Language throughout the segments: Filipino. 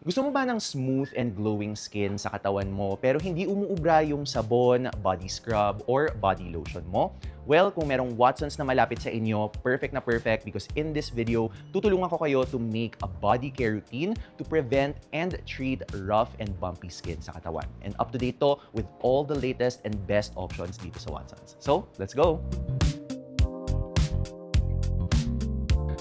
Gusto mo ba ng smooth and glowing skin sa katawan mo pero hindi umuubra yung sabon, body scrub, or body lotion mo? Well, kung merong Watsons na malapit sa inyo, perfect na perfect because in this video, tutulungan ko kayo to make a body care routine to prevent and treat rough and bumpy skin sa katawan. And up to date to with all the latest and best options dito sa Watsons. So, let's go!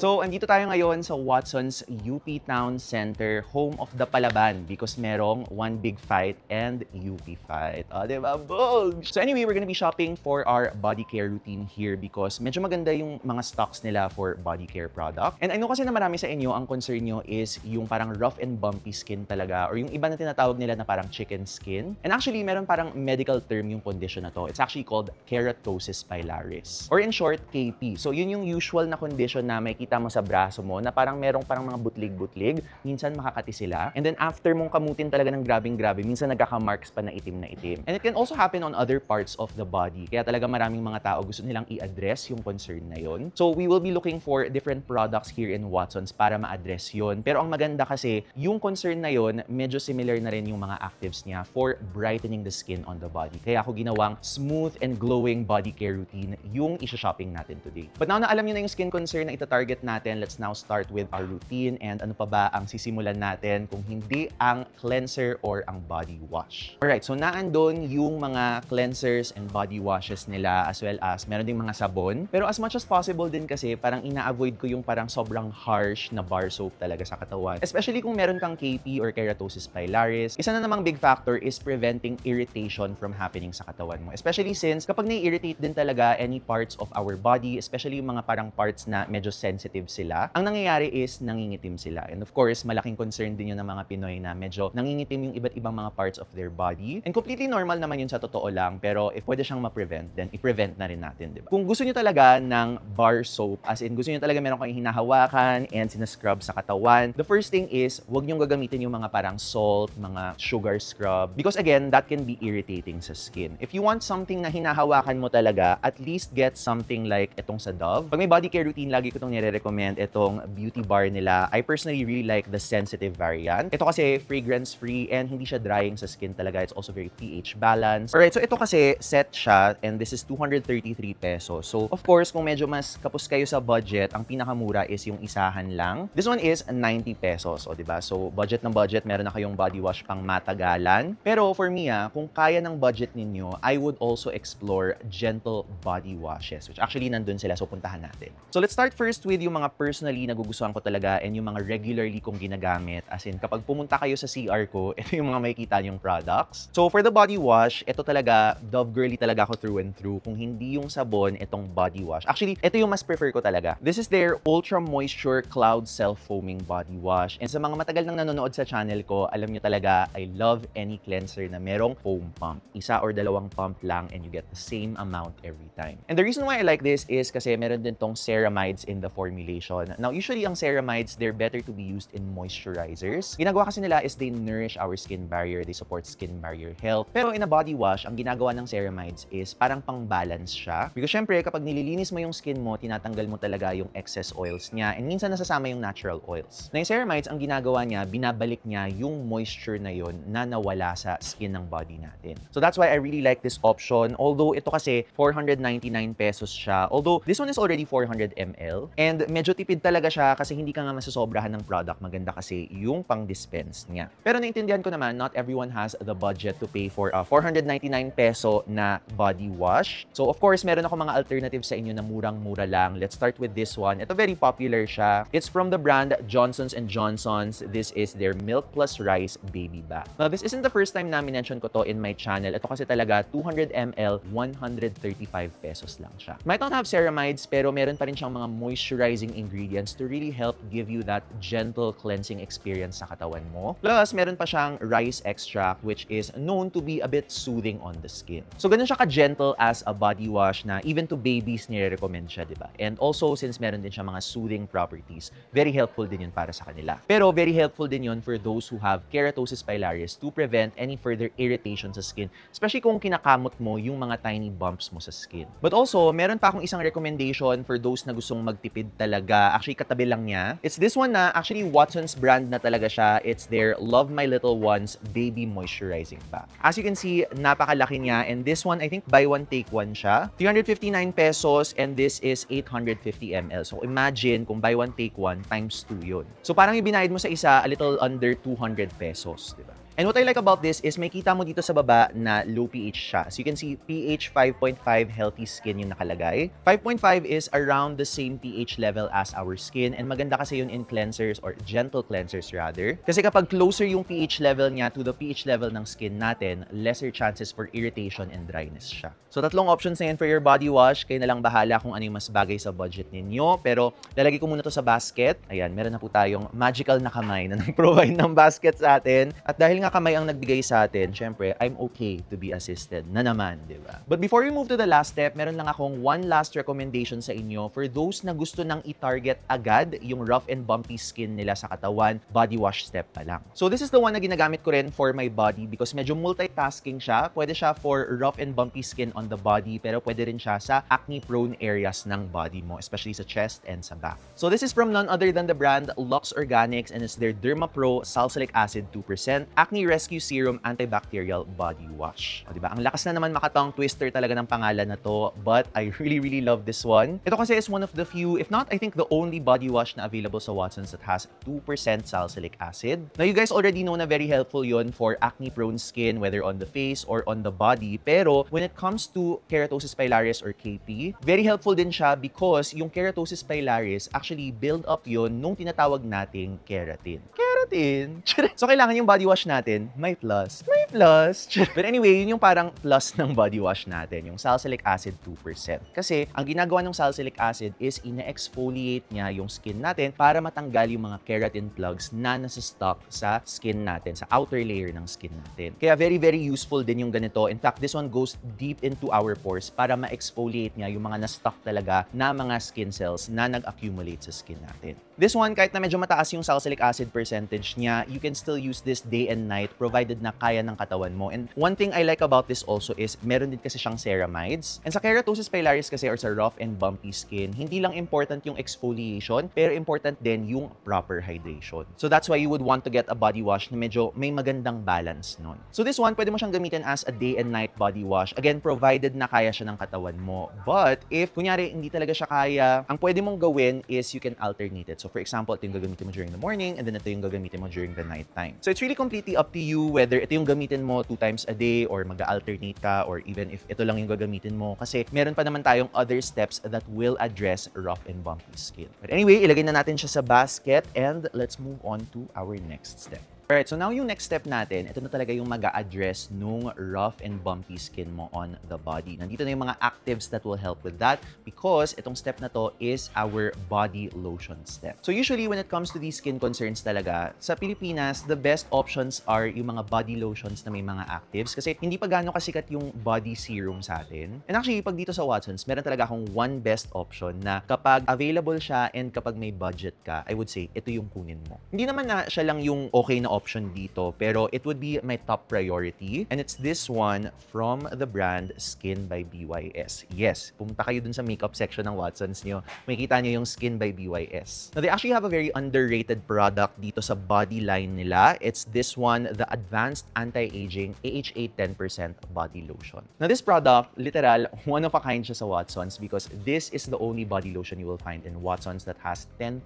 So, andito tayo ngayon sa Watsons UP Town Center, home of the Palaban because merong One Big Fight and UP Fight. Diba? Bold! So anyway, we're gonna be shopping for our body care routine here because medyo maganda yung mga stocks nila for body care product. And I know kasi na marami sa inyo, ang concern nyo is yung parang rough and bumpy skin talaga or yung iba na tinatawag nila na parang chicken skin. And actually, meron parang medical term yung condition na to. It's actually called keratosis pilaris. Or in short, KP. So yun yung usual na condition na makikita mo sa braso mo na parang merong parang mga butlig-butlig, minsan makakati sila. And then after mong kamutin talaga ng grabing-grabe, minsan nagkaka-marks pa na itim na itim. And it can also happen on other parts of the body. Kaya talaga maraming mga tao gusto nilang i-address yung concern na yun. So we will be looking for different products here in Watsons para ma-address yun. Pero ang maganda kasi, yung concern na yun, medyo similar na rin yung mga actives niya for brightening the skin on the body. Kaya ako ginawang smooth and glowing body care routine yung isa-shopping natin today. But now na alam niyo na yung skin concern na ita-target natin, let's now start with our routine. And ano pa ba ang sisimulan natin kung hindi ang cleanser or ang body wash. Alright, so naandun yung mga cleansers and body washes nila as well as meron ding mga sabon. Pero as much as possible din kasi parang ina-avoid ko yung parang sobrang harsh na bar soap talaga sa katawan. Especially kung meron kang KP or keratosis pilaris. Isa na namang big factor is preventing irritation from happening sa katawan mo. Especially since kapag nai-irritate din talaga any parts of our body, especially yung mga parang parts na medyo sensitive sila, ang nangyayari is nangingitim sila. And of course, malaking concern din yun ng mga Pinoy na medyo nangingitim yung iba't ibang mga parts of their body. And completely normal naman yun sa totoo lang, pero if pwede siyang ma-prevent, then i-prevent na rin natin, diba? Kung gusto nyo talaga ng bar soap, as in gusto nyo talaga meron kayong hinahawakan and sinascrub sa katawan, the first thing is, huwag nyo gagamitin yung mga parang salt, mga sugar scrub, because again, that can be irritating sa skin. If you want something na hinahawakan mo talaga, at least get something like itong sa Dove. Pag may body care routine, lagi ko itong nire-recommend itong beauty bar nila. I personally really like the sensitive variant. Ito kasi fragrance-free and hindi siya drying sa skin talaga. It's also very pH balanced. Alright, so ito kasi set siya and this is 233 pesos. So, of course, kung medyo mas kapos kayo sa budget, ang pinakamura is yung isahan lang. This one is 90 pesos, o diba? So, budget ng budget, meron na kayong body wash pang matagalan. Pero for me, kung kaya ng budget ninyo, I would also explore gentle body washes, which actually nandun sila, so puntahan natin. So, let's start first with yung mga personally nagugustuhan ko talaga and yung mga regularly kong ginagamit. As in, kapag pumunta kayo sa CR ko, ito yung mga makikita yung products. So, for the body wash, ito talaga, Dove girly talaga ako through and through. Kung hindi yung sabon, itong body wash. Actually, ito yung mas prefer ko talaga. This is their Ultra Moisture Cloud Self-Foaming Body Wash. And sa mga matagal nang nanonood sa channel ko, alam nyo talaga, I love any cleanser na merong foam pump. Isa or dalawang pump lang and you get the same amount every time. And the reason why I like this is kasi meron din tong ceramides in the formulation. Now, usually ang ceramides, they're better to be used in moisturizers. Ginagawa kasi nila is they nourish our skin barrier, they support skin barrier health. Pero in a body wash, ang ginagawa ng ceramides is parang pang-balance siya. Because syempre, kapag nililinis mo yung skin mo, tinatanggal mo talaga yung excess oils niya and minsan nasasama yung natural oils. Na yung ceramides, ang ginagawa niya, binabalik niya yung moisture na yun na nawala sa skin ng body natin. So that's why I really like this option. Although ito kasi 499 pesos siya. Although this one is already 400 ml and medyo tipid talaga siya kasi hindi ka nga masasobrahan ng product. Maganda kasi yung pang-dispense niya. Pero naintindihan ko naman, not everyone has the budget to pay for a 499 peso na body wash. So of course, meron ako mga alternatives sa inyo na murang-mura lang. Let's start with this one. Ito very popular siya. It's from the brand Johnson's & Johnson's. This is their Milk Plus Rice Baby Bath. Now, this isn't the first time na mention ko to in my channel. Ito kasi talaga 200 ml, 135 pesos lang siya. Might not have ceramides, pero meron pa rin siyang mga moisturizing ingredients to really help give you that gentle cleansing experience sa katawan mo. Plus, meron pa siyang rice extract which is known to be a bit soothing on the skin. So, ganun siya ka-gentle as a body wash na even to babies nire-recommend siya, diba? And also, since meron din siya mga soothing properties, very helpful din yun para sa kanila. Pero very helpful din yun for those who have keratosis pilaris to prevent any further irritation sa skin, especially kung kinakamot mo yung mga tiny bumps mo sa skin. But also, meron pa akong isang recommendation for those na gustong magtipid talaga. Actually, katabi lang niya. It's this one na, actually, Watson's brand na talaga siya. It's their Love My Little Ones Baby Moisturizing Pack. As you can see, napakalaki niya. And this one, I think buy one, take one siya. 359 pesos and this is 850 ml. So imagine kung buy one, take one times 2 yun. So parang ibinayad mo sa isa a little under 200 pesos, di ba? And what I like about this is may kita mo dito sa baba na low pH siya. So you can see pH 5.5 healthy skin yung nakalagay. 5.5 is around the same pH level as our skin and maganda kasi yun in cleansers or gentle cleansers rather. Kasi kapag closer yung pH level niya to the pH level ng skin natin, lesser chances for irritation and dryness siya. So tatlong options na yun for your body wash. Kayo na lang bahala kung ano yung mas bagay sa budget ninyo. Pero lalagay ko muna to sa basket. Ayan, meron na po tayong magical na kamay na nag-provide ng basket sa atin. At dahil nga kamay ang nagbigay sa atin, syempre, I'm okay to be assisted na naman, di ba? But before we move to the last step, meron lang akong one last recommendation sa inyo for those na gusto nang i-target agad yung rough and bumpy skin nila sa katawan, body wash step pa lang. So this is the one na ginagamit ko rin for my body because medyo multitasking siya. Pwede siya for rough and bumpy skin on the body, pero pwede rin siya sa acne-prone areas ng body mo, especially sa chest and sa back. So this is from none other than the brand Lux Organics and it's their Derma Pro Salicylic Acid 2% Acne Rescue Serum Antibacterial Body Wash. O, diba? Ang lakas na naman makatong twister talaga ng pangalan na to, but I really love this one. Ito kasi is one of the few, if not, I think the only body wash na available sa Watsons that has 2% salicylic acid. Now, you guys already know na very helpful yun for acne-prone skin, whether on the face or on the body. Pero, when it comes to keratosis pilaris or KP, very helpful din siya because yung keratosis pilaris actually build up yun nung tinatawag nating keratin. So, kailangan yung body wash natin may plus. But anyway, yun yung parang plus ng body wash natin, yung salicylic acid 2%. Kasi, ang ginagawa ng salicylic acid is ina-exfoliate niya yung skin natin para matanggal yung mga keratin plugs na nasa stock sa skin natin, sa outer layer ng skin natin. Kaya very useful din yung ganito. In fact, this one goes deep into our pores para ma-exfoliate niya yung mga na-stock talaga na mga skin cells na nag-accumulate sa skin natin. This one, kahit na medyo mataas yung salicylic acid percentage niya, you can still use this day and night provided na kaya ng katawan mo. And one thing I like about this also is meron din kasi siyang ceramides. And sa keratosis pilaris kasi or sa rough and bumpy skin, hindi lang important yung exfoliation, pero important din yung proper hydration. So that's why you would want to get a body wash na medyo may magandang balance nun. So this one, pwede mo siyang gamitin as a day and night body wash. Again, provided na kaya siya ng katawan mo. But if kunyari hindi talaga siya kaya, ang pwede mong gawin is you can alternate it. So for example, ito yung gagamitin mo during the morning and then ito yung gagamitin mo during the night time. So it's really completely up to you whether ito yung gamitin mo 2 times a day or mag-alternate ka or even if ito lang yung gagamitin mo kasi meron pa naman tayong other steps that will address rough and bumpy skin. But anyway, ilagay na natin siya sa basket and let's move on to our next step. Alright, so now yung next step natin, ito na talaga yung mag-a-address nung rough and bumpy skin mo on the body. Nandito na yung mga actives that will help with that because itong step na to is our body lotion step. So usually when it comes to these skin concerns talaga, sa Pilipinas, the best options are yung mga body lotions na may mga actives kasi hindi pa gaano kasikat yung body serum sa atin. And actually, pag dito sa Watsons, meron talaga akong one best option na kapag available siya and kapag may budget ka, I would say, ito yung kunin mo. Hindi naman na siya lang yung okay na option dito, pero it would be my top priority. And it's this one from the brand Skin by BYS. Yes, pumunta kayo dun sa makeup section ng Watsons nyo, makikita nyo yung Skin by BYS. Now, they actually have a very underrated product dito sa body line nila. It's this one, the Advanced Anti-Aging AHA 10% Body Lotion. Now, this product, literal, one of a kind siya sa Watsons because this is the only body lotion you will find in Watsons that has 10%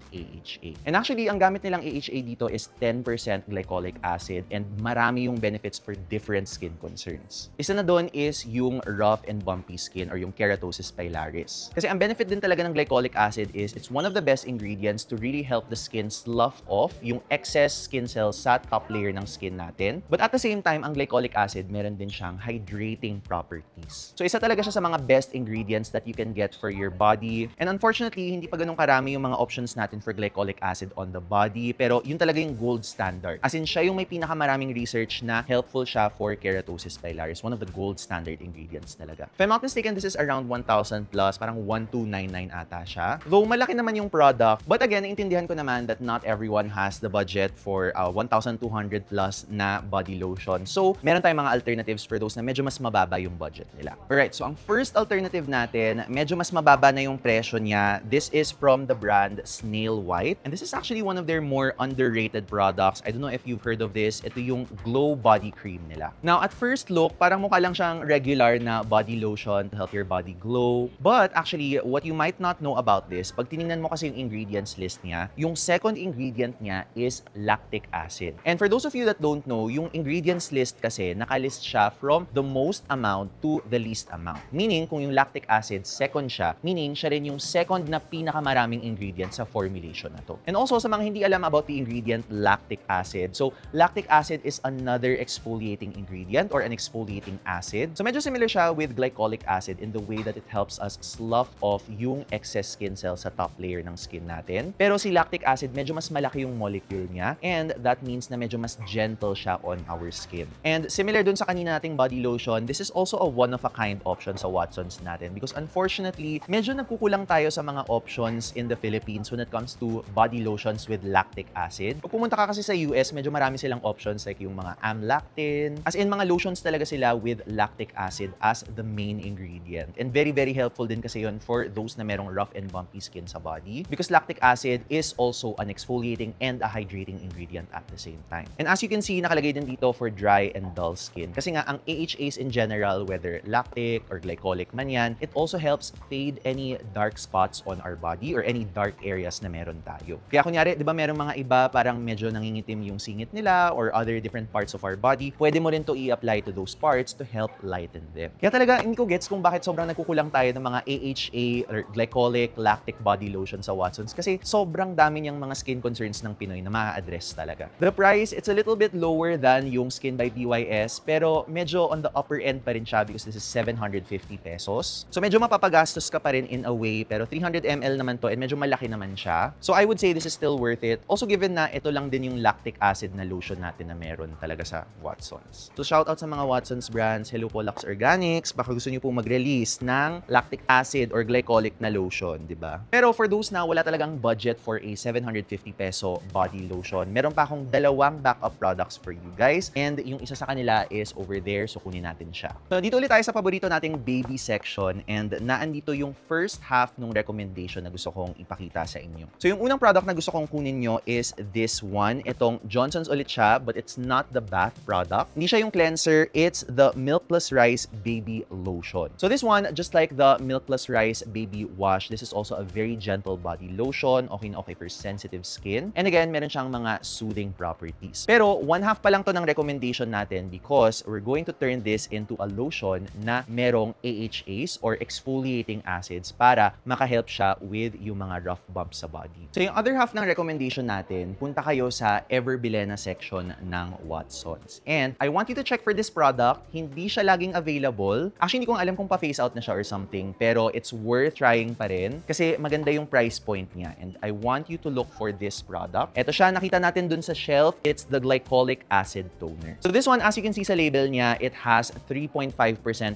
AHA. And actually, ang gamit nilang AHA dito is 10% glycolic acid and marami yung benefits for different skin concerns. Isa na doon is yung rough and bumpy skin or yung keratosis pilaris. Kasi ang benefit din talaga ng glycolic acid is it's one of the best ingredients to really help the skin slough off yung excess skin cells sa top layer ng skin natin. But at the same time, ang glycolic acid, meron din siyang hydrating properties. So isa talaga siya sa mga best ingredients that you can get for your body. And unfortunately, hindi pa ganun karami yung mga options natin for glycolic acid on the body. Pero yun talaga yung gold standard standard. As in, siya yung may pinakamaraming research na helpful siya for keratosis pilaris. One of the gold standard ingredients talaga. If I'm not mistaken, this is around 1,000 plus, parang 1,299 ata siya. Though malaki naman yung product, but again, naintindihan ko naman that not everyone has the budget for 1,200 plus na body lotion. So, meron tayong mga alternatives for those na medyo mas mababa yung budget nila. Alright, so ang first alternative natin, medyo mas mababa na yung presyo niya. This is from the brand Snail White. And this is actually one of their more underrated products. I don't know if you've heard of this. Ito yung Glow Body Cream nila. Now, at first look, parang mukha lang siyang regular na body lotion to help your body glow. But actually, what you might not know about this, pag tinignan mo kasi yung ingredients list niya, yung second ingredient niya is lactic acid. And for those of you that don't know, yung ingredients list kasi, nakalist siya from the most amount to the least amount. Meaning, kung yung lactic acid, second siya, meaning siya rin yung second na pinakamaraming ingredient sa formulation na to. And also, sa mga hindi alam about the ingredient lactic acid, so lactic acid is another exfoliating ingredient or an exfoliating acid. So medyo similar siya with glycolic acid in the way that it helps us slough off yung excess skin cells sa top layer ng skin natin. Pero si lactic acid, medyo mas malaki yung molecule niya, and that means na medyo mas gentle siya on our skin. And similar dun sa kanina nating body lotion, this is also a one-of-a-kind option sa Watsons natin because unfortunately, medyo nagkukulang tayo sa mga options in the Philippines when it comes to body lotions with lactic acid. Pag pumunta ka kasi sa US, medyo marami silang options like yung mga amlactin. As in, mga lotions talaga sila with lactic acid as the main ingredient. And very, very helpful din kasi yun for those na merong rough and bumpy skin sa body because lactic acid is also an exfoliating and a hydrating ingredient at the same time. And as you can see, nakalagay din dito for dry and dull skin. Kasi nga, ang AHAs in general, whether lactic or glycolic man yan, it also helps fade any dark spots on our body or any dark areas na meron tayo. Kaya kunyari, di ba merong mga iba parang medyo nangingitim yung singit nila or other different parts of our body, pwede mo rin to i-apply to those parts to help lighten them. Kaya talaga, hindi ko gets kung bakit sobrang nagkukulang tayo ng mga AHA or glycolic, lactic body lotion sa Watsons kasi sobrang dami niyang mga skin concerns ng Pinoy na ma-address talaga. The price, it's a little bit lower than yung Skin by BYS pero medyo on the upper end pa rin siya because this is 750 pesos. So medyo mapapagastos ka pa rin in a way pero 300 ml naman to and medyo malaki naman siya. So I would say this is still worth it. Also given na ito lang din yung lactic acid na lotion natin na meron talaga sa Watsons. So shout out sa mga Watsons brands. Hello po Lux Organics. Baka gusto niyo po mag-release ng lactic acid or glycolic na lotion, di ba? Pero for those na wala talagang budget for a 750 peso body lotion, meron pa akong dalawang backup products for you guys. And yung isa sa kanila is over there. So kunin natin siya. So dito ulit tayo sa paborito nating baby section and naandito yung first half ng recommendation na gusto kong ipakita sa inyo. So yung unang product na gusto kong kunin nyo is this one. Itong Johnson's ulit siya, but it's not the bath product. Hindi siya yung cleanser, it's the Milk Plus Rice Baby Lotion. So this one, just like the Milk Plus Rice Baby Wash, this is also a very gentle body lotion. Okay na okay for sensitive skin. And again, meron siyang mga soothing properties. Pero one half pa lang to ng recommendation natin because we're going to turn this into a lotion na merong AHAs or exfoliating acids para makahelp siya with yung mga rough bumps sa body. So yung other half ng recommendation natin, punta kayo sa Ever Bilena section ng Watsons. And I want you to check for this product. Hindi siya laging available. Actually, hindi ko alam kung pa-phase out na siya or something, pero it's worth trying pa rin kasi maganda yung price point niya. And I want you to look for this product. Ito siya, nakita natin dun sa shelf. It's the Glycolic Acid Toner. So this one, as you can see sa label niya, it has 3.5%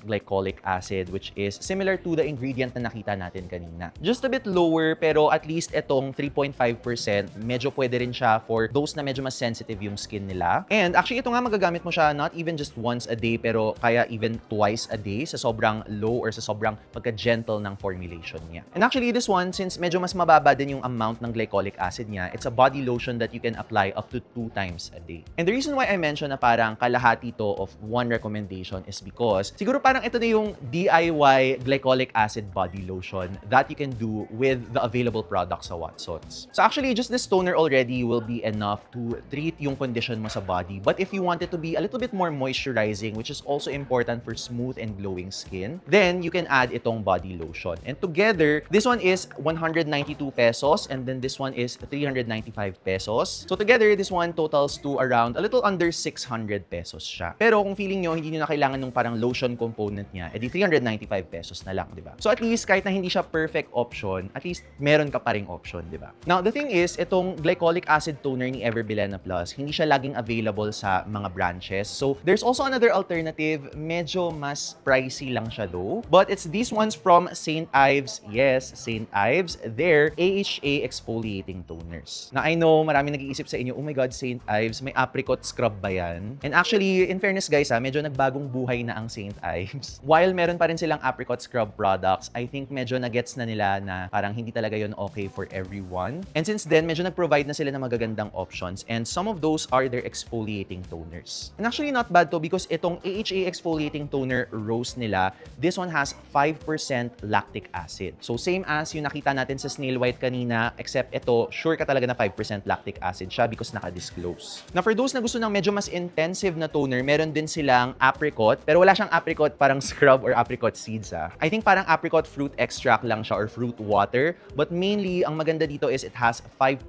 glycolic acid, which is similar to the ingredient na nakita natin kanina. Just a bit lower, pero at least itong 3.5%, medyo pwede rin siya for those na medyo mas sensitive yung skin nila. And actually, ito nga magagamit mo siya not even just once a day, pero kaya even twice a day sa sobrang low or sa sobrang pagka-gentle ng formulation niya. And actually, this one, since medyo mas mababa din yung amount ng glycolic acid niya, it's a body lotion that you can apply up to 2 times a day. And the reason why I mentioned na parang kalahati to of one recommendation is because siguro parang ito na yung DIY glycolic acid body lotion that you can do with the available products sa Watsons. So actually, just this toner already will be enough to treat yung condition mo sa body. But if you want it to be a little bit more moisturizing, which is also important for smooth and glowing skin, then you can add itong body lotion. And together, this one is 192 pesos and then this one is 395 pesos. So together, this one totals to around a little under 600 pesos siya. Pero kung feeling nyo, hindi nyo na kailangan ng parang lotion component niya, edi 395 pesos na lang, di ba? So at least, kahit na hindi siya perfect option, at least meron ka pa ring option, di ba? Now, the thing is, itong glycolic acid toner ni Ever Bilena Plus, hindi siya laging available sa mga branches. So, there's also another alternative. Medyo mas pricey lang siya though. But it's these ones from St. Ives. Yes, St. Ives. They're AHA exfoliating toners. Na I know, marami nag-iisip sa inyo, oh my God, St. Ives, may apricot scrub ba yan? And actually, in fairness guys, medyo nagbagong buhay na ang St. Ives. While meron pa rin silang apricot scrub products, I think medyo nagets na nila na parang hindi talaga yon okay for everyone. And since then, medyo nag-provide na sila ng magagandang options. And some of those are their exfoliating toners. And actually not bad to because itong AHA exfoliating toner Rose nila, this one has 5% lactic acid. So same as yung nakita natin sa Snail White kanina, except ito, sure ka talaga na 5% lactic acid siya because naka-disclose. Now for those na gusto ng medyo mas intensive na toner, meron din silang apricot, pero wala siyang apricot parang scrub or apricot seeds I think parang apricot fruit extract lang siya or fruit water, but mainly ang maganda dito is it has 5%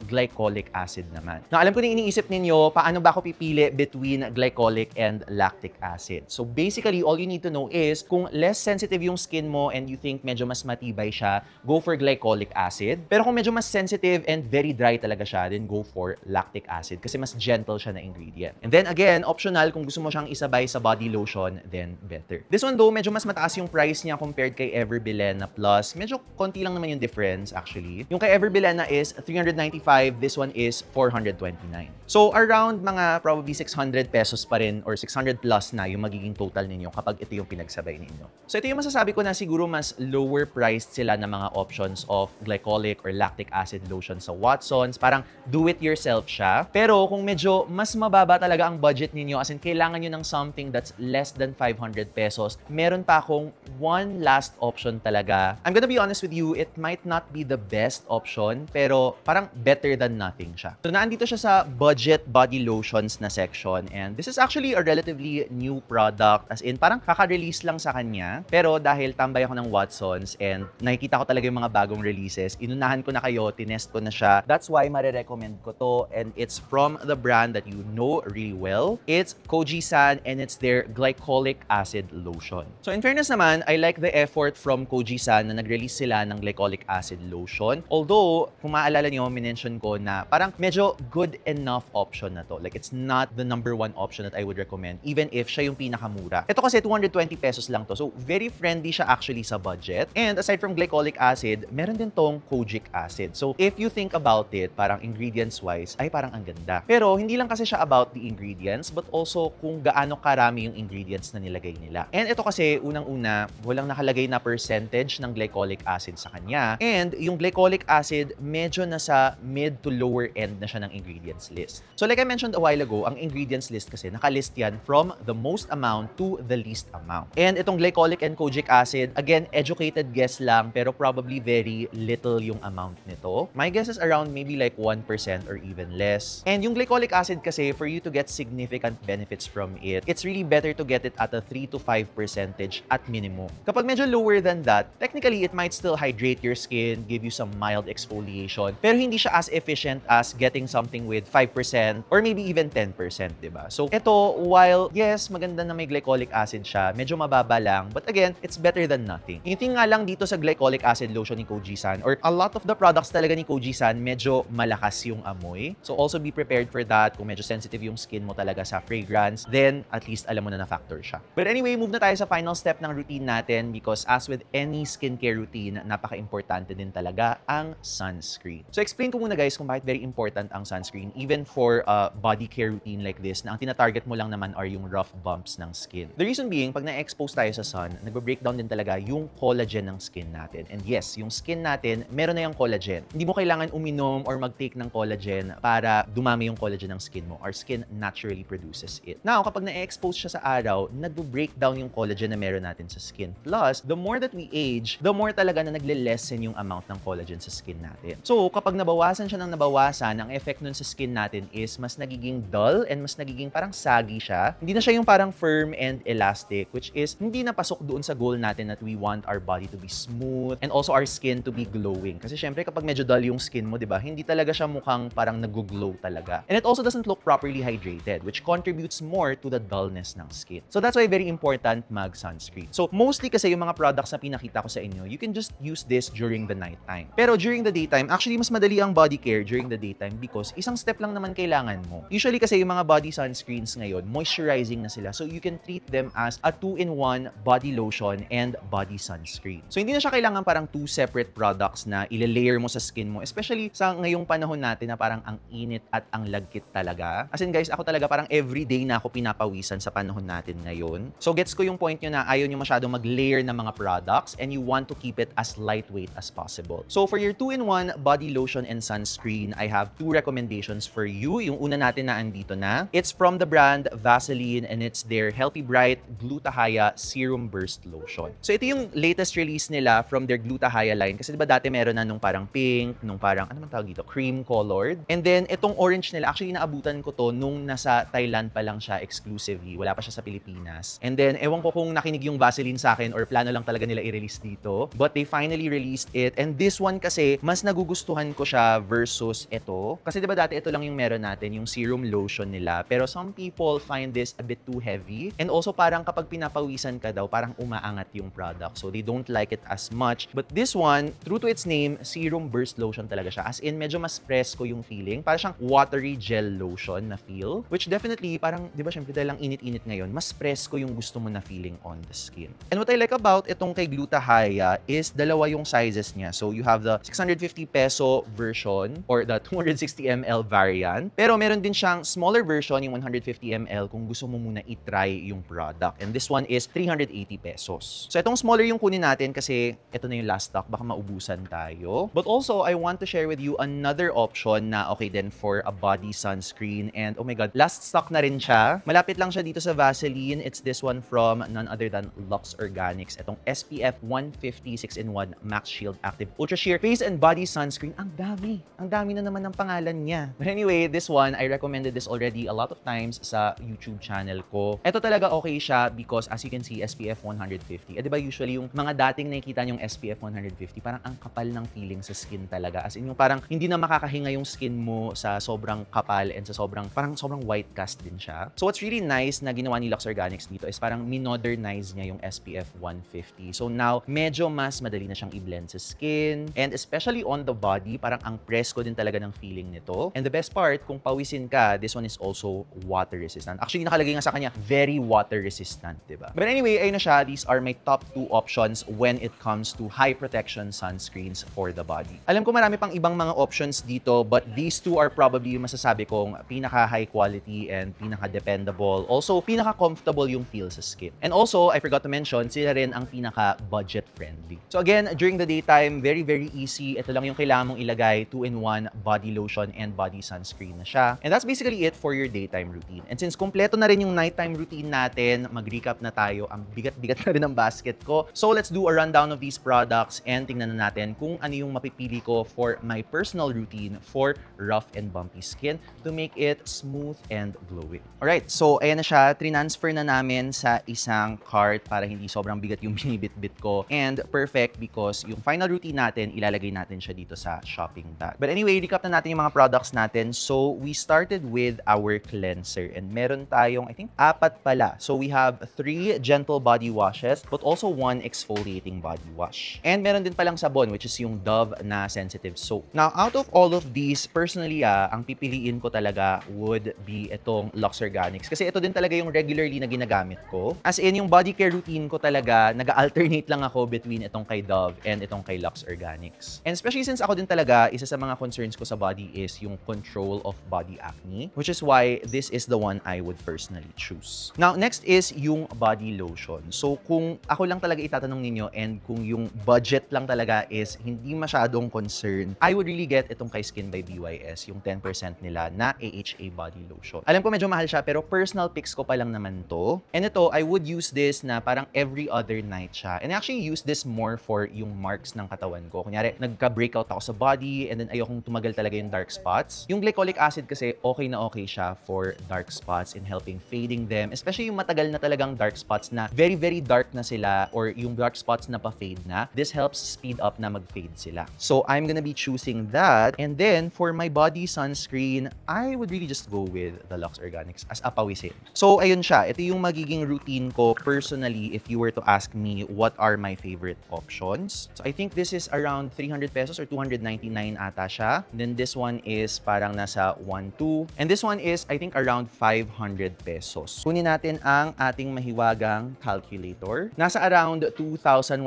glycolic acid naman. Now, alam ko na iniisip ninyo, paano ba ako pipili between glycolic and lactic acid? So, basically, all you need to know is kung less sensitive yung skin mo and you think medyo mas matibay siya, go for glycolic acid. Pero kung medyo mas sensitive and very dry talaga siya, then go for lactic acid kasi mas gentle siya na ingredient. And then again, optional, kung gusto mo siyang isabay sa body lotion, then better. This one though, medyo mas mataas yung price niya compared kay Ever Bilena Plus. Medyo konti lang naman yung difference actually. Yung kay Ever Bilena is $395, this one is $429. So around mga probably 600 pesos pa rin or 600 plus na yung magiging total ninyo kapag ito yung pinagsabay ninyo. So ito yung masasabi ko na siguro mas lower priced sila ng mga options of glycolic or lactic acid lotion sa Watsons. Parang do it yourself siya. Pero kung medyo mas mababa talaga ang budget ninyo, as in kailangan nyo ng something that's less than 500 pesos, meron pa akong one last option talaga. I'm gonna be honest with you, it might not be the best option, pero parang better than nothing siya. So naandito siya sa budget body lotions na section, and this is actually a relatively new product, as in parang kaka-release lang sa kanya. Pero dahil tambay ako ng Watsons and nakikita ko talaga yung mga bagong releases, inunahan ko na kayo, tinest ko na siya. That's why marirecommend ko to, and it's from the brand that you know really well. It's Kojisan, and it's their glycolic acid lotion. So in fairness naman, I like the effort from Kojisan na nag-release sila ng glycolic acid lotion. Although, kung maalala nyo, minention ko na parang medyo good enough option na to. Like, it's not the #1 option that I would recommend, even if siya yung pinakamura. Ito kasi 220 pesos lang to. So, very friendly siya actually sa budget. And aside from glycolic acid, meron din tong kojic acid. So, if you think about it, parang ingredients-wise, ay parang ang ganda. Pero, hindi lang kasi siya about the ingredients, but also kung gaano karami yung ingredients na nilagay nila. And ito kasi, unang-una, walang nakalagay na percentage ng glycolic acid sa kanya. And yung glycolic acid, medyo nasa mid to lower end na siya ng ingredients list. So like I mentioned a while ago, ang ingredients list kasi nakalist yan from the most amount to the least amount. And itong glycolic and kojic acid, again, educated guess lang, pero probably very little yung amount nito. My guess is around maybe like 1% or even less. And yung glycolic acid kasi, for you to get significant benefits from it, it's really better to get it at a 3 to 5% at minimum. Kapag medyo lower than that, technically, it might still hydrate your skin, give you some mild exfoliation, pero hindi siya as efficient as getting something with 5% or maybe even 10%, diba? So, ito, while, yes, maganda na may glycolic acid siya, medyo mababa lang, but again, it's better than nothing. Yung thing nga lang dito sa glycolic acid lotion ni Kojisan, or a lot of the products talaga ni Kojisan, medyo malakas yung amoy. So, also be prepared for that. Kung medyo sensitive yung skin mo talaga sa fragrance, then at least alam mo na na-factor siya. But anyway, move na tayo sa final step ng routine natin, because as with any skincare routine, napaka-importante din talaga ang sunscreen. So explain ko muna guys kung bakit very important ang sunscreen, even for a body care routine like this, na ang tina-target mo lang naman are yung rough bumps ng skin. The reason being, pag na-expose tayo sa sun, nagbe-breakdown din talaga yung collagen ng skin natin. And yes, yung skin natin, meron na yung collagen. Hindi mo kailangan uminom or mag-take ng collagen para dumami yung collagen ng skin mo. Our skin naturally produces it. Now, kapag na-expose siya sa araw, nagbe-breakdown yung collagen na meron natin sa skin. Plus, the more that we age, the more talaga na nagle-lessen yung amount ng collagen sa skin natin. So, kapag nabawasan siya ng nabawasan, ang effect nun sa skin natin is mas nagiging dull and mas nagiging parang saggy siya. Hindi na siya yung parang firm and elastic, which is hindi na pasok doon sa goal natin that we want our body to be smooth and also our skin to be glowing. Kasi syempre, kapag medyo dull yung skin mo, di ba, hindi talaga siya mukhang parang nag-glow talaga. And it also doesn't look properly hydrated, which contributes more to the dullness ng skin. So, that's why very important mag-sunscreen. So, mostly kasi yung mga products na pinakita ko sa inyo, you can just use this during the nighttime. Pero during the daytime, actually, mas madali ang body care during the daytime because isang step lang naman naman kailangan mo. Usually kasi yung mga body sunscreens ngayon, moisturizing na sila. So you can treat them as a 2-in-1 body lotion and body sunscreen. So hindi na siya kailangan parang two separate products na ile-layer mo sa skin mo. Especially sa ngayong panahon natin na parang ang init at ang lagkit talaga. As in guys, ako talaga parang everyday na ako pinapawisan sa panahon natin ngayon. So gets ko yung point nyo na ayaw nyo masyadong mag-layer ng mga products and you want to keep it as lightweight as possible. So for your 2-in-1 body lotion and sunscreen, I have two recommendations for you. Yung una natin na andito na. It's from the brand Vaseline and it's their Healthy Bright Glutathione Serum Burst Lotion. So ito yung latest release nila from their Glutathione line. Kasi diba dati meron na nung parang pink, nung parang, ano man tawag dito, cream colored. And then itong orange nila, actually naabutan ko to nung nasa Thailand pa lang siya exclusively. Wala pa siya sa Pilipinas. And then ewan ko kung nakinig yung Vaseline sa akin or plano lang talaga nila i-release dito. But they finally released it. And this one kasi, mas nagugustuhan ko siya versus ito. Kasi diba dati ito lang yung meron natin, yung serum lotion nila. Pero some people find this a bit too heavy. And also parang kapag pinapawisan ka daw, parang umaangat yung product. So they don't like it as much. But this one, true to its name, serum burst lotion talaga siya. As in, medyo mas fresco yung feeling. Parang siyang watery gel lotion na feel. Which definitely, parang, di ba syempre dahil lang init-init ngayon, mas fresco yung gusto mo na feeling on the skin. And what I like about itong kay Glutathione is dalawa yung sizes niya. So you have the 650 peso version or the 260 ml variant. Pero meron din siyang smaller version, yung 150 ml kung gusto mo muna i-try yung product. And this one is 380 pesos. So itong smaller yung kunin natin kasi ito na yung last stock, baka maubusan tayo. But also, I want to share with you another option na okay din for a body sunscreen. And oh my god, last stock na rin siya. Malapit lang siya dito sa Vaseline. It's this one from none other than Lux Organics. Itong SPF 150 6-in-1 Max Shield Active Ultra Sheer Face and Body Sunscreen. Ang dami. Ang dami na naman ng pangalan niya. But anyway, this one, I recommended this already a lot of times sa YouTube channel ko. Ito talaga okay siya because as you can see, SPF 150. Diba usually yung mga dating nakikita yung SPF 150, parang ang kapal ng feeling sa skin talaga. As in yung parang hindi na makakahinga yung skin mo sa sobrang kapal and sa parang sobrang white cast din siya. So what's really nice na ginawa ni Lux Organics dito is parang minodernize niya yung SPF 150. So now, medyo mas madali na siyang i-blend sa skin and especially on the body, parang ang presko din talaga ng feeling nito. And the best part, kung pawisin ka, this one is also water resistant. Actually, nakalagay nga sa kanya, very water resistant, diba? But anyway, ayun na siya. These are my top 2 options when it comes to high protection sunscreens for the body. Alam ko marami pang ibang mga options dito, but these two are probably yung masasabi kong pinaka high quality and pinaka dependable. Also, pinaka comfortable yung feel sa skin. And also, I forgot to mention, sila rin ang pinaka budget friendly. So again, during the daytime, very easy. Ito lang yung kailangan mong ilagay, 2-in-1 body lotion and body sunscreen na siya. And that's basically it for your daytime routine. And since kompleto na rin yung nighttime routine natin, mag-recap na tayo. Ang bigat-bigat na rin ng basket ko. So let's do a rundown of these products and tingnan na natin kung ano yung mapipili ko for my personal routine for rough and bumpy skin to make it smooth and glowing. Alright, so ayan na siya. Transfer na namin sa isang cart para hindi sobrang bigat yung binibit-bit ko. And perfect because yung final routine natin, ilalagay natin siya dito sa shopping bag. But anyway, recap na natin yung mga products natin. So we started with our cleanser and meron tayong, I think, 4 pala. So we have 3 gentle body washes but also 1 exfoliating body wash. And meron din palang sabon which is yung Dove na sensitive soap. Now, out of all of these, personally, ang pipiliin ko talaga would be itong Lux Organics. Kasi ito din talaga yung regularly na ginagamit ko. As in, yung body care routine ko talaga, nag-alternate lang ako between itong kay Dove and itong kay Lux Organics. And especially since ako din talaga, isa sa mga concerns ko sa body is yung control of body acne, which is why this is the one I would personally choose. Now, next is yung body lotion. So, kung ako lang talaga itatanong ninyo and kung yung budget lang talaga is hindi masyadong concern, I would really get itong kay Skin by BYS, yung 10% nila na AHA body lotion. Alam ko medyo mahal siya, pero personal picks ko pa lang naman to. And ito, I would use this na parang every other night siya. And I actually use this more for yung marks ng katawan ko. Kunyari, nagka-breakout ako sa body and then ayokong tumagal talaga yung dark spots. Yung glycolic acid kasi okay na okay siya for dark spots in helping fading them. Especially yung matagal na talagang dark spots na very dark na sila or yung dark spots na pa-fade na. This helps speed up na mag-fade sila. So, I'm gonna be choosing that. And then, for my body sunscreen, I would really just go with the Lux Organics as a pawisin. So, ayun siya. Ito yung magiging routine ko personally if you were to ask me what are my favorite options. So, I think this is around 300 pesos or 299 ata siya. Then, this one is parang nasa nasa 1.2. And this one is, I think, around 500 pesos. Kunin natin ang ating mahiwagang calculator. Nasa around 2,100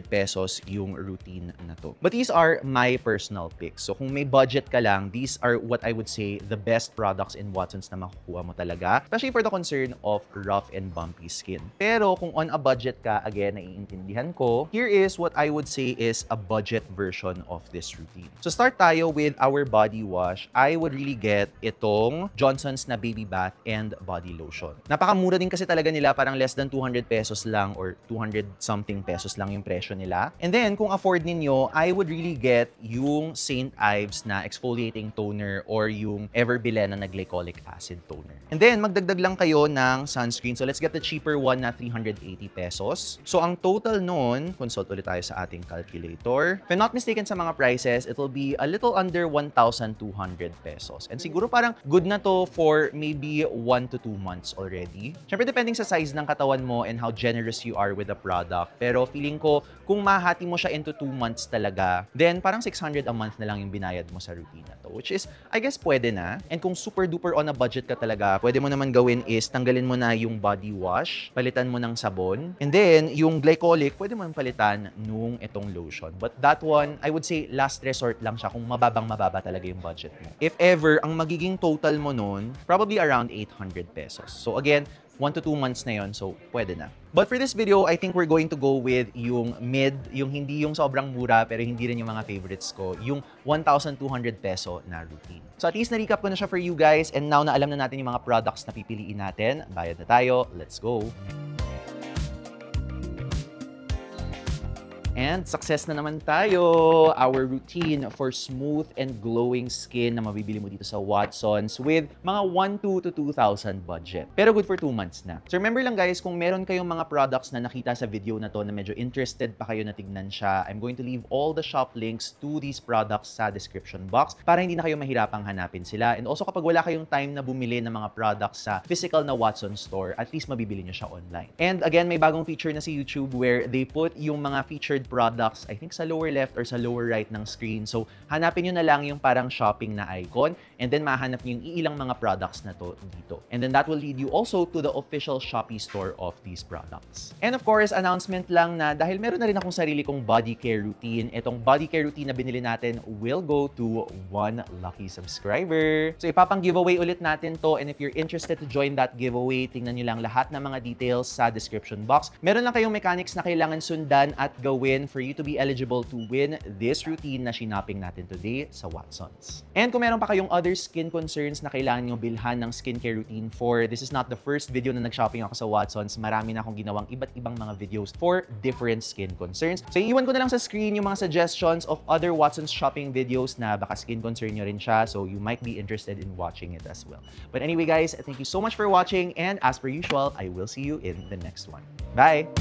pesos yung routine na to. But these are my personal picks. So kung may budget ka lang, these are what I would say the best products in Watsons na makukuha mo talaga. Especially for the concern of rough and bumpy skin. Pero kung on a budget ka, again, naiintindihan ko, here is what I would say is a budget version of this routine. So start tayo with our body wash. I would really get itong Johnson's na baby bath and body lotion. Napakamura din kasi talaga nila, parang less than 200 pesos lang or 200 something pesos lang yung presyo nila. And then kung afford ninyo, I would really get yung St. Ives na exfoliating toner or yung Everbilena na glycolic acid toner. And then magdagdag lang kayo ng sunscreen. So let's get the cheaper one na 380 pesos. So ang total nun, consult ulit tayo sa ating calculator. If I'm not mistaken sa mga prices, it will be a little under 1,200 pesos. And siguro parang good na to for maybe 1 to 2 months already. Siyempre, depending sa size ng katawan mo and how generous you are with the product. Pero feeling ko, kung mahati mo siya into 2 months talaga, then parang 600 a month na lang yung binayad mo sa routine na to. Which is, I guess, pwede na. And kung super duper on a budget ka talaga, pwede mo naman gawin is tanggalin mo na yung body wash, palitan mo ng sabon, and then yung glycolic, pwede mo palitan nung itong lotion. But that one, I would say last resort lang siya kung mababa talaga yung budget mo. If ever, ang magiging total mo nun, probably around 800 pesos. So again, 1 to 2 months na yon, so pwede na. But for this video, I think we're going to go with yung mid, yung hindi yung sobrang mura pero hindi rin yung mga favorites ko, yung 1,200 peso na routine. So at least na-recap ko na siya for you guys, and now na alam na natin yung mga products na pipiliin natin. Bayad na tayo, let's go! And success na naman tayo! Our routine for smooth and glowing skin na mabibili mo dito sa Watsons with mga 1,200 to 2,000 budget. Pero good for 2 months na. So remember lang guys, kung meron kayong mga products na nakita sa video na to na medyo interested pa kayo na tignan siya, I'm going to leave all the shop links to these products sa description box para hindi na kayo mahirapang hanapin sila. And also kapag wala kayong time na bumili ng mga products sa physical na Watsons store, at least mabibili nyo siya online. And again, may bagong feature na sa YouTube where they put yung mga featured products, I think sa lower left or sa lower right ng screen. So, hanapin nyo na lang yung parang shopping na icon and then mahanap nyo yung iilang mga products na to dito. And then that will lead you also to the official Shopee store of these products. And of course, announcement lang na dahil meron na rin akong sarili kong body care routine, itong body care routine na binili natin will go to 1 lucky subscriber. So, ipapang giveaway ulit natin to, and if you're interested to join that giveaway, tingnan nyo lang lahat ng mga details sa description box. Meron lang kayong mechanics na kailangan sundan at gawin for you to be eligible to win this routine na shinaping natin today sa Watsons. And kung meron pa kayong other skin concerns na kailangan nyo bilhan ng skincare routine for, this is not the first video na nag-shopping ako sa Watsons. Marami na akong ginawang iba't ibang mga videos for different skin concerns. So, iiwan ko na lang sa screen yung mga suggestions of other Watsons shopping videos na baka skin concern nyo rin siya. So, you might be interested in watching it as well. But anyway, guys, thank you so much for watching. And as per usual, I will see you in the next one. Bye!